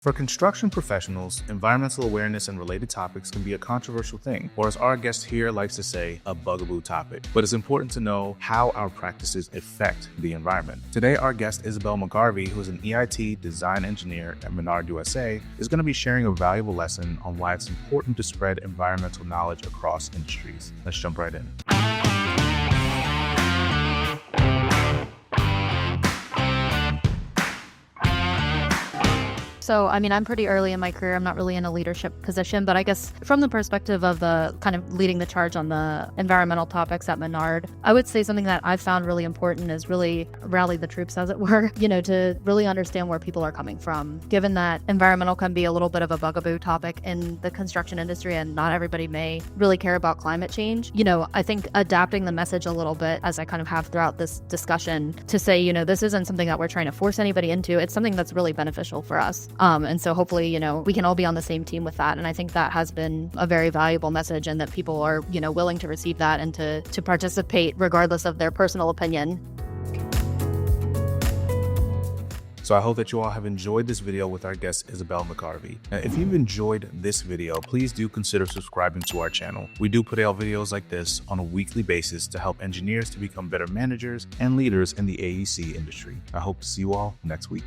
For construction professionals, environmental awareness and related topics can be a controversial thing, or as our guest here likes to say, a bugaboo topic. But it's important to know how our practices affect the environment. Today, our guest Izabelle McGarvey, who is an EIT design engineer at Menard USA, is going to be sharing a valuable lesson on why it's important to spread environmental knowledge across industries. Let's jump right in. So, I'm pretty early in my career. I'm not really in a leadership position, but I guess from the perspective of the kind of leading the charge on the environmental topics at Menard, I would say something that I've found really important is really rally the troops, as it were, to really understand where people are coming from. Given that environmental can be a little bit of a bugaboo topic in the construction industry and not everybody may really care about climate change, I think adapting the message a little bit, as I kind of have throughout this discussion, to say, this isn't something that we're trying to force anybody into. It's something that's really beneficial for us. And so hopefully, we can all be on the same team with that. And I think that has been a very valuable message, and that people are, willing to receive that and to participate regardless of their personal opinion. So I hope that you all have enjoyed this video with our guest, Izabelle McGarvey. Now, if you've enjoyed this video, please do consider subscribing to our channel. We do put out videos like this on a weekly basis to help engineers to become better managers and leaders in the AEC industry. I hope to see you all next week.